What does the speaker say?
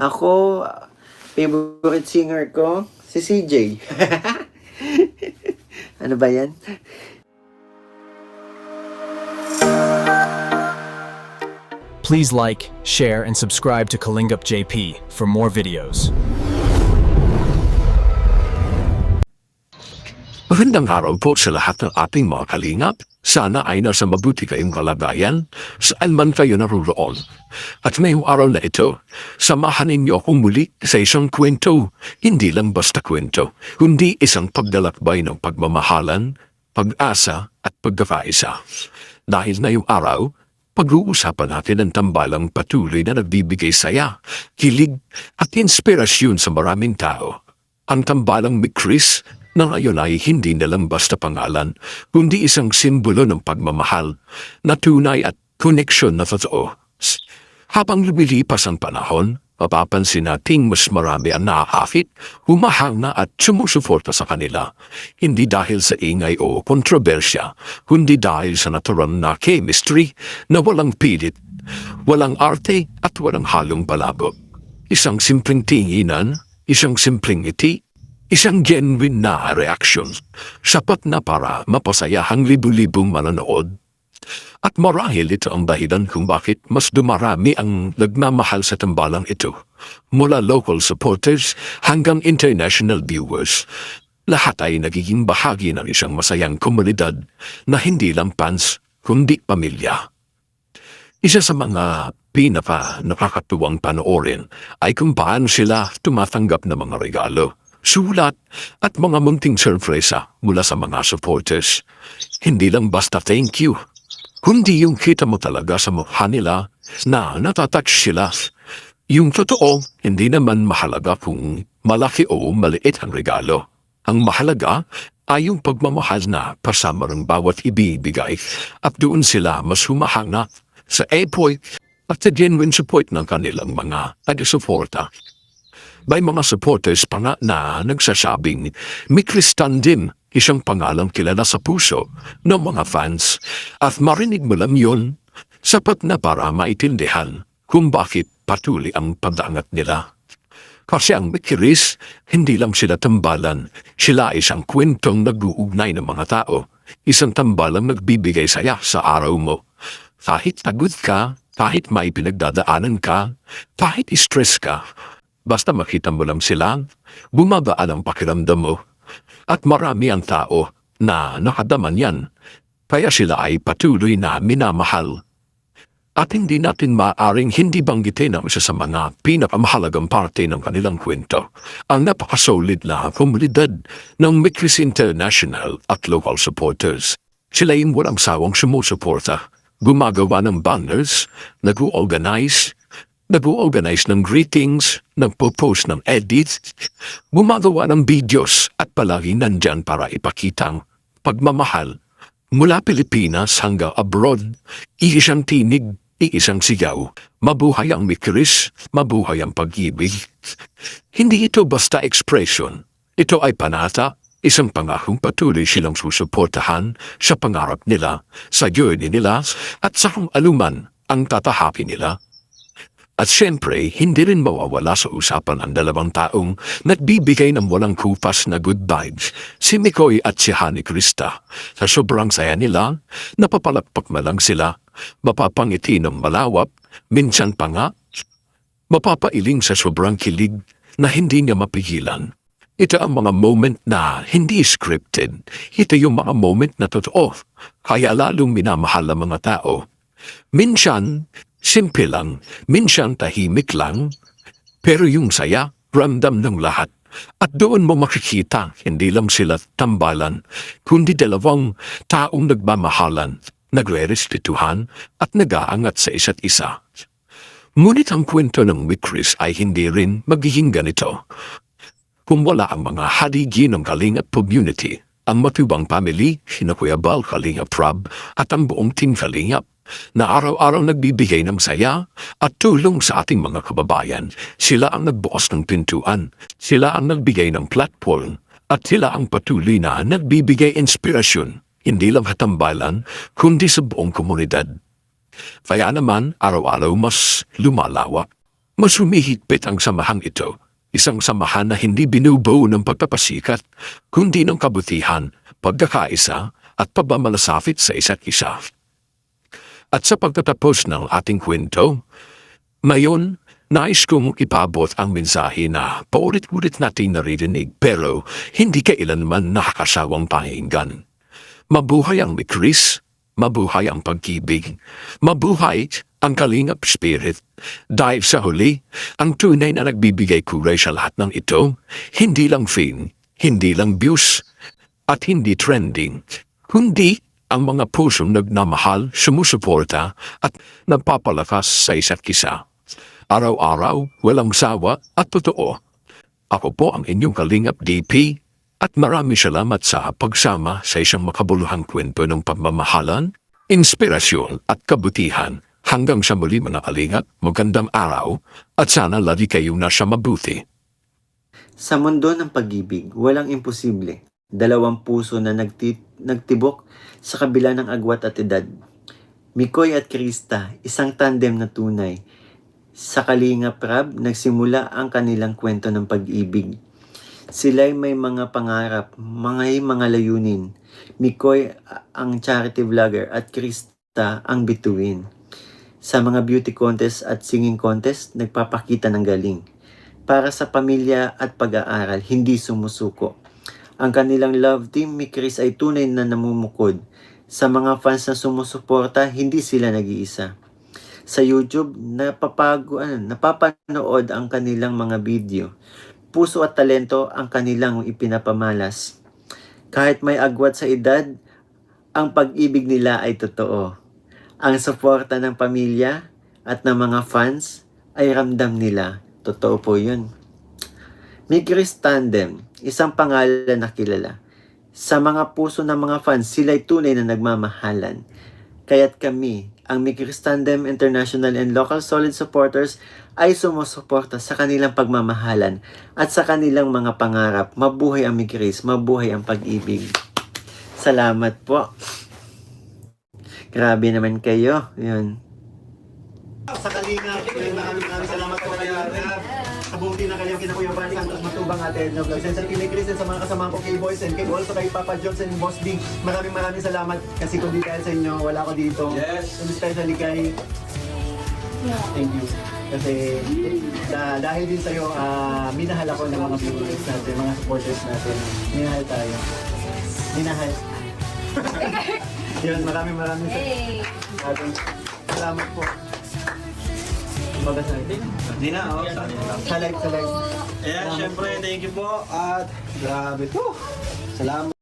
Ako, favorite singer ko, si CJ. Ano ba yan? Please like, share, and subscribe to Kalingup JP for more videos. Magandang araw po sa lahat ng ating mga kalingap. Sana ay nasa mabuti kayong kalagayan saan man kayo naroon. At ngayong araw na ito, samahan ninyo akong muli sa isang kwento. Hindi lang basta kwento, kundi isang paglalakbay ng pagmamahalan, pag-asa at pagkakaisa. Dahil ngayong araw, pag-uusapan natin ang tambalang patuloy na nagbibigay saya, kilig at inspirasyon sa maraming tao. Ang tambalang Mikris na ngayon ay hindi na lang basta pangalan, kundi isang simbolo ng pagmamahal na tunay at koneksyon na totoo. Habang lumilipas ang panahon, mapapansin nating mas marami ang nakakakit, humahanga at sumusuporta sa kanila. Hindi dahil sa ingay o kontrobersya, kundi dahil sa natural na chemistry na walang pilit, walang arte at walang halong palabok. Isang simpleng tinginan, isang simpleng ngiti, isang genuine na reaksyon, sapat na para mapasaya ang libu-libong manonood. At marahil ito ang dahilan kung bakit mas dumarami ang nagmamahal sa tambalang ito. Mula local supporters hanggang international viewers, lahat ay nagiging bahagi ng isang masayang komunidad na hindi lang fans, kundi pamilya. Isa sa mga nakakatuwang panoorin ay kung paano sila tumatanggap ng mga regalo, sulat at mga munting sorpresa mula sa mga supporters. Hindi lang basta thank you, kundi yung kita mo talaga sa mukha nila na natatouch sila. Yung totoo, hindi naman mahalaga kung malaki o maliit ang regalo. Ang mahalaga ay yung pagmamahal na kasama ng bawat ibibigay at doon sila mas humahanga sa effort at sa genuine support ng kanilang mga taga-suporta. May mga supporters pa nga na nagsasabing Mikris Tandim, isang pangalang kilala sa puso ng mga fans. At marinig mo lang yun, sapat na para maintindihan kung bakit patuloy ang pag-angat nila. Kasi ang Mikris, hindi lang sila tambalan, sila isang kwentong nag-uugnay ng mga tao, isang tambalang nagbibigay saya sa araw mo. Kahit pagod ka, kahit may pinagdadaanan ka, kahit stress ka, basta makita mo lang sila, bumagaan ang pakiramdam mo. At marami ang tao na nakadaman yan, kaya sila ay patuloy na minamahal. At hindi natin maaaring hindi banggitin ang isa sa mga pinakamahalagang parte ng kanilang kwento, ang napakasolid na komunidad ng Mikris International at local supporters. Sila yung walang sawang sumusuporta, gumagawa ng banners, nag-organize ng greetings, nagpo-post ng edits, gumagawa ng videos at palagi nandyan para ipakita ang pagmamahal. Mula Pilipinas hanggang abroad, iisang tinig, iisang sigaw. Mabuhay ang Mikris, mabuhay ang pag-ibig. Hindi ito basta expression. Ito ay panata, isang pangakong patuloy silang susuportahan sa pangarap nila, sa journey nila, at sa kung aluman ang tatahapin nila. At siyempre, hindi rin mawawala sa usapan ang dalawang taong nagbibigay ng walang kupas na good vibes, si Mikoy at si Honey Krista. Sa sobrang saya nila, napapalakpak na lang sila, mapapangiti ng malawap, minsan pa nga, mapapailing sa sobrang kilig na hindi niya mapigilan. Ito ang mga moment na hindi scripted. Ito yung mga moment na totoo, kaya lalong minamahal ang mga tao. Minsan, simple lang, minsan tahimik lang, pero yung saya, ramdam ng lahat. At doon mo makikita, hindi lang sila tambalan, kundi dalawang taong nagmamahalan, nagre-respetuhan at nag-aangat sa isa't isa. Ngunit ang kwento ng Mikris ay hindi rin magiging ganito. Kung wala ang mga haligi ng Kalingap community, ang matubang family, sina Kuya Bal, Kalingap Rob, at ang buong team Kalingap, na araw-araw nagbibigay ng saya at tulong sa ating mga kababayan. Sila ang nagbukas ng pintuan, sila ang nagbigay ng platform, at sila ang patuloy na nagbibigay inspirasyon, hindi lang katambalan, kundi sa buong komunidad. Kaya naman, araw-araw mas lumalawak Mas humihigpit ang samahang ito. Isang samahan na hindi binubuo ng pagpapasikat, kundi ng kabutihan, pagkakaisa, at pagmamalasakit sa isa't isa. At sa pagtatapos ng ating kwento, ngayon, nais kong ipabot ang mensahe na paulit-ulit natin naririnig pero hindi kailanman nakakasawang pakinggan. Mabuhay ang Mikris, mabuhay ang pag-ibig, mabuhay ang Kalingap Spirit. Dahil sa huli, ang tunay na nagbibigay kulay sa lahat ng ito, hindi lang fame, hindi lang views, at hindi trending, kundi ang mga pusong nagmamahal, sumusuporta, at nagpapalakas sa isa't isa. Araw-araw, walang sawa at totoo. Ako po ang inyong Kalingap DP, at maraming salamat sa pagsama sa isang makabuluhang kwento ng pagmamahalan, inspirasyon at kabutihan. Hanggang sa muli mga Kalingap, magandang araw at sana lagi kayong nasa mabuti. Sa mundo ng pag-ibig, walang imposible. Dalawang puso na nagtibok sa kabila ng agwat at edad. Mikoy at Krista, isang tandem na tunay. Sa Kalingap Rab, nagsimula ang kanilang kwento ng pag-ibig. Sila'y may mga pangarap, mga layunin. Mikoy ang charity vlogger at Krista ang bituin. Sa mga beauty contest at singing contest, nagpapakita ng galing. Para sa pamilya at pag-aaral, hindi sumusuko. Ang kanilang love team, Mikris, ay tunay na namumukod. Sa mga fans na sumusuporta, hindi sila nag-iisa. Sa YouTube, napapanood ang kanilang mga video. Puso at talento ang kanilang ipinapamalas. Kahit may agwat sa edad, ang pag-ibig nila ay totoo. Ang suporta ng pamilya at ng mga fans ay ramdam nila. Totoo po yun. Mikris Tandem, isang pangalan na kilala. Sa mga puso ng mga fans, sila'y tunay na nagmamahalan. Kaya't kami, ang Mikris Tandem International and Local Solid Supporters, ay sumusuporta sa kanilang pagmamahalan at sa kanilang mga pangarap. Mabuhay ang Mikris, mabuhay ang pag-ibig. Salamat po. Grabe naman kayo. Yun. Sa Kalingap, maraming salamat po kayo. Kabuti na kayo kinakuyaban ang matubang atin. Vlogs and sa Team Chris and sa mga kasama ko kay Boys and kay also kay Papa Jones and Boss Big. Maraming salamat kasi kung di dahil sa inyo, wala ko dito. Yes. And especially kay... Thank you. Kasi dahil din sa'yo, minahal ako ng mga viewers natin, mga supporters natin. Minahal tayo. Minahal. Yun, maraming salamat po. Kumbaga sa Hindi na, oh. live. Ayan, syempre, thank you po. At grabe to. Salamat.